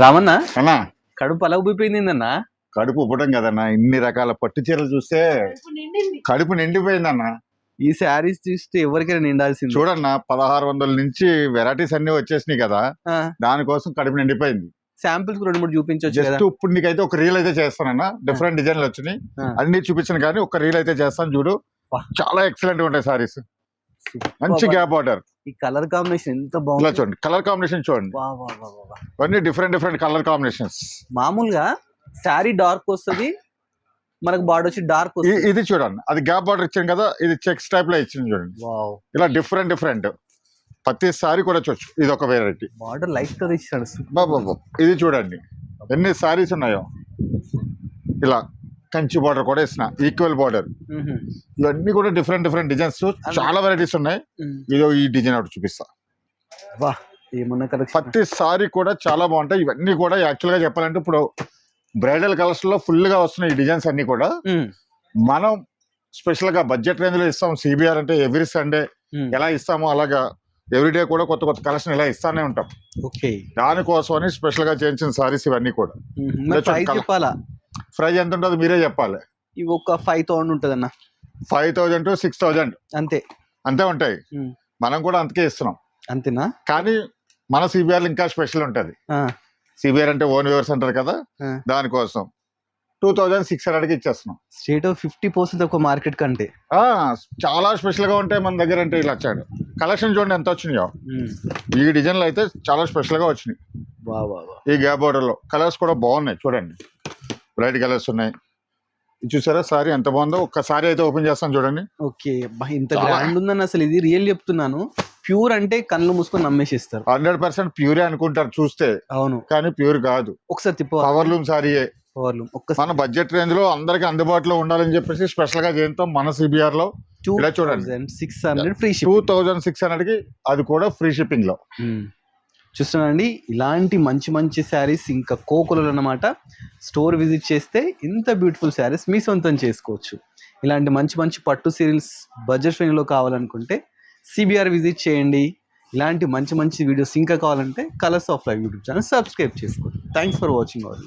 రామన్న అన్నా కడుపు అలా ఉబ్బిపోయింది కడుపు ఉబ్బడం కదన్నా, ఇన్ని రకాల పట్టు చీరలు చూస్తే కడుపు నిండిపోయిందన్న. ఈ శారీస్ చూస్తే ఎవరికైనా నిండాల్సింది. చూడన్నా 1600 నుంచి వెరైటీస్ అన్ని వచ్చేసినాయి కదా, దానికోసం కడుపు నిండిపోయింది. శాంపిల్స్ 2-3 చూపించవచ్చు కదా. జస్ట్ ఇప్పుడు నీకైతే ఒక రీల్ అయితే చేస్తానన్నా, డిఫరెంట్ డిజైన్లు వచ్చినాయి, అన్ని చూపించాను కానీ ఒక రీల్ అయితే చేస్తాను చూడు. చాలా ఎక్సలెంట్ గా ఉంటాయి సారీస్, మంచి గ్యాప్ బార్డర్. ఈ కలర్ కాంబినేషన్ ఎంత బాగుంది ఇలా చూడండి, కలర్ కాంబినేషన్ చూడండి, అన్ని డిఫరెంట్ డిఫరెంట్ కలర్ కాంబినేషన్స్. మామూలుగా శారీ డార్క్ వస్తుంది, మనకు బార్డర్ వచ్చి డార్క్ వస్తుంది. ఇది చూడండి, అది గ్యాప్ బార్డర్ ఇచ్చాను కదా, ఇది చెక్స్ టైప్ లో ఇచ్చింది చూడండి. ఇలా డిఫరెంట్ డిఫరెంట్ ప్రతి సారీ కూడా చూడొచ్చు. ఇది ఒక వెరైటీ బార్డర్ లైట్ కలర్ ఇచ్చాడు బాబా. ఇది చూడండి ఎన్ని సారీస్ ఉన్నాయో. ఇలా కంచి బార్డర్ కూడా ఇస్తున్నా, ఈక్వల్ బార్డర్. ఇవన్నీ కూడా డిఫరెంట్ డిఫరెంట్ డిజైన్స్, చాలా వెరైటీస్ ఉన్నాయి. ఇదో ఈ డిజైన్ ఒకటి చూపిస్తా. ప్రతి సారీ కూడా చాలా బాగుంటాయి. ఇవన్నీ కూడా యాక్చువల్ గా చెప్పాలంటే ఇప్పుడు బ్రైడల్ కలర్స్ లో ఫుల్ గా వస్తున్నాయి ఈ డిజైన్స్ అన్ని కూడా. మనం స్పెషల్ గా బడ్జెట్ రేంజ్ లో ఇస్తాం. సిబిఆర్ అంటే ఎవ్రీ సండే ఎలా ఇస్తామో అలాగా ఎవ్రీడే కూడా కొత్త కొత్త కలెక్షన్ ఇలా ఇస్తానే ఉంటాం. దానికోసం అని స్పెషల్ గా చేయించిన సారీస్ ఇవన్నీ కూడా. ప్రైస్ ఎంత ఉంటుందో మీరే చెప్పాలి. ఇవి ఒక 5000 ఉంటుంది అన్న. 5000 to 6000 అంతే అంతే ఉంటాయి. మనం కూడా అంతకే ఇస్తున్నాం. అంతేనా? కానీ మన సిబిఆర్ ఇంకా స్పెషల్ ఉంటది. సిబిఆర్ అంటే ఓన్ వ్యూవర్స్ అంటారు కదా, దానికోసం 2600 కి ఇచ్చేస్తున్నాం. స్టేట్ 50% ఒక మార్కెట్ కంటే చాలా స్పెషల్ గా ఉంటాయి మన దగ్గర. అంటే ఇలా వచ్చాడు కలెక్షన్ చూడండి ఎంత వచ్చినాయో. ఈ డిజైన్లు అయితే చాలా స్పెషల్ గా వచ్చినాయి. ఈ గ్యాప్ బోర్డర్ లో కలర్స్ కూడా బాగున్నాయి చూడండి, బ్రైట్ కలర్స్ ఉన్నాయి. చూసారా సారీ ఎంత బాగుందో. ఒక్కసారి అయితే ఓపెన్ చేస్తాను చూడండి. ఓకే, ఇంత గ్రాండ్ ఉందని అసలు ఇది రియల్ చెప్తున్నాను. ప్యూర్ అంటే కళ్ళు మూసుకొని నమ్మేసిస్తారు. 100% ప్యూరే అనుకుంటారు చూస్తే. అవును, కానీ ప్యూర్ కాదు. ఒకసారి పవర్ లూమ్ సారీయే. మన బడ్జెట్ రేంజ్ లో అందరికి అందుబాటులో ఉండాలని చెప్పేసి స్పెషల్ గా చేస్తాం మన సిబిఆర్ లో. ఇలా చూడండి 2600 ఫ్రీ 2600 కి, అది కూడా ఫ్రీ షిప్పింగ్ లో. చూస్తున్నానండి, ఇలాంటి మంచి మంచి శారీస్ ఇంకా కోకులు అన్నమాట. స్టోర్ విజిట్ చేస్తే ఇంత బ్యూటిఫుల్ శారీస్ మీ సొంతం చేసుకోవచ్చు. ఇలాంటి మంచి మంచి పట్టు సీరియల్స్ బడ్జెట్ ఫ్రెండ్లో కావాలనుకుంటే సిబిఆర్ విజిట్ చేయండి. ఇలాంటి మంచి మంచి వీడియోస్ ఇంకా కావాలంటే colours of life YouTube channel subscribe చేసుకోండి. Thanks for watching all.